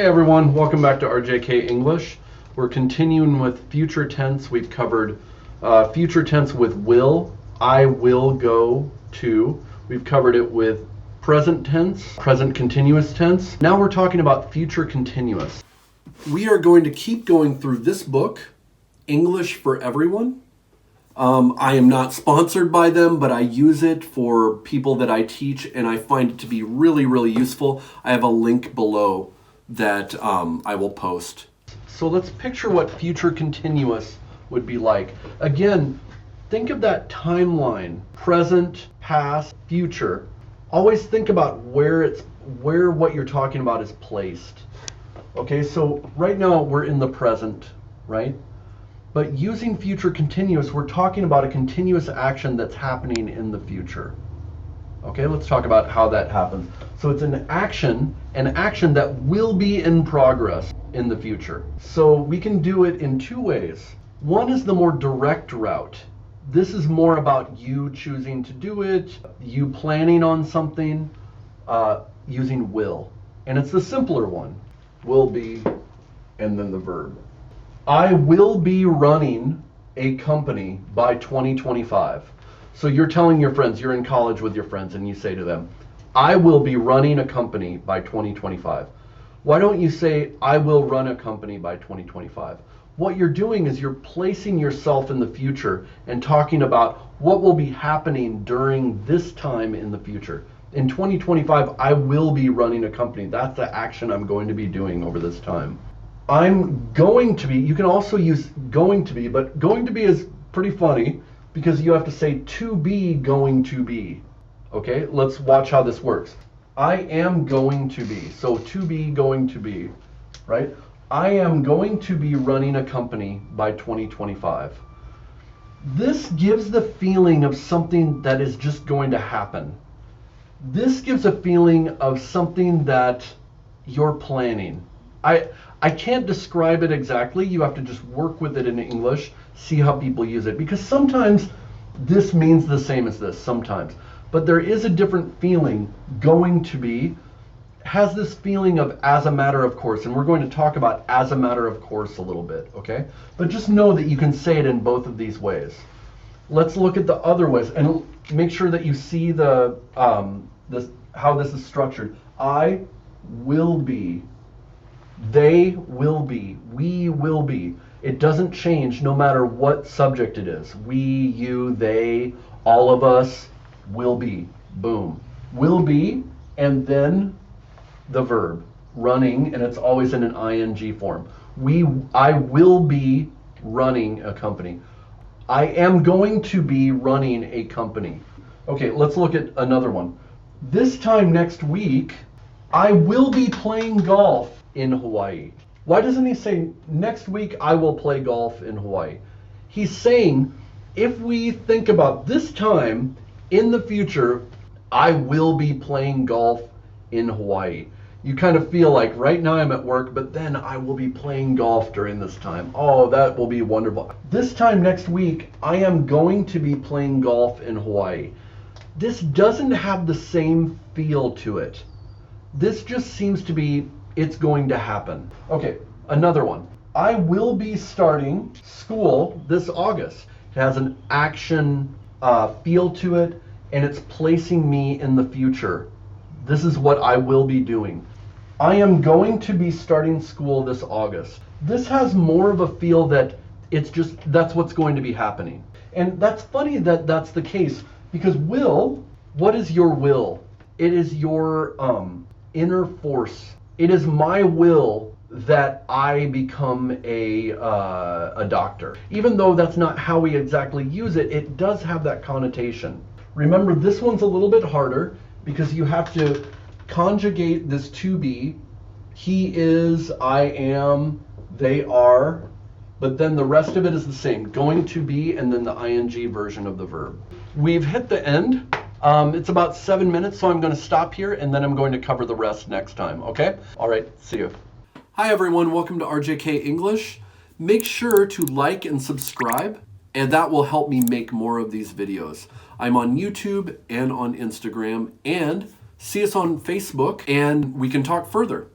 Hey everyone, welcome back to RJK English. We're continuing with future tense. We've covered future tense with will, I will go to. We've covered it with present tense, present continuous tense. Now we're talking about future continuous. We are going to keep going through this book, English for Everyone. I am not sponsored by them, but I use it for people that I teach, and I find it to be really, really useful. I have a link below that I will post. So let's picture what future continuous would be like. Again, think of that timeline, present, past, future. Always think about where what you're talking about is placed. Okay, so right now we're in the present, right? But using future continuous, we're talking about a continuous action that's happening in the future. Okay, let's talk about how that happens. So it's an action that will be in progress in the future. So we can do it in two ways. One is the more direct route. This is more about you choosing to do it, you planning on something, using will. And it's the simpler one. Will be, and then the verb. I will be running a company by 2025. So you're telling your friends, you're in college with your friends, and you say to them, I will be running a company by 2025. Why don't you say, I will run a company by 2025? What you're doing is you're placing yourself in the future and talking about what will be happening during this time in the future. In 2025, I will be running a company. That's the action I'm going to be doing over this time. I'm going to be, you can also use going to be, but going to be is pretty funny because you have to say to be going to be. Okay, let's watch how this works. I am going to be, so to be going to be, right? I am going to be running a company by 2025. This gives the feeling of something that is just going to happen. This gives a feeling of something that you're planning. I can't describe it exactly. You have to just work with it in English, see how people use it. Because sometimes this means the same as this, sometimes. But there is a different feeling. Going to be has this feeling of as a matter of course. And we're going to talk about as a matter of course a little bit, okay? But just know that you can say it in both of these ways. Let's look at the other ways and make sure that you see the how this is structured. I will be. They will be. We will be. It doesn't change no matter what subject it is. We, you, they, all of us will be. Boom. Will be, and then the verb. Running, and it's always in an ing form. I will be running a company. I am going to be running a company. Okay, let's look at another one. This time next week, I will be playing golf in Hawaii. Why doesn't he say next week I will play golf in Hawaii? He's saying if we think about this time in the future, I will be playing golf in Hawaii. You kind of feel like right now I'm at work, but then I will be playing golf during this time. Oh, that will be wonderful. This time next week, I am going to be playing golf in Hawaii. This doesn't have the same feel to it. This just seems to be it's going to happen. Okay, another one. I will be starting school this August. It has an action feel to it, and it's placing me in the future. This is what I will be doing. I am going to be starting school this August. This has more of a feel that that's what's going to be happening. And that's funny that that's the case, because will, what is your will? It is your inner force. It is my will that I become a doctor. Even though that's not how we exactly use it, it does have that connotation. Remember, this one's a little bit harder because you have to conjugate this to be. He is, I am, they are, but then the rest of it is the same. Going to be, and then the ing version of the verb. We've hit the end. It's about 7 minutes, so I'm going to stop here, and then I'm going to cover the rest next time, okay? All right, see you. Hi, everyone. Welcome to RJK English. Make sure to like and subscribe, and that will help me make more of these videos. I'm on YouTube and on Instagram, and see us on Facebook, and we can talk further.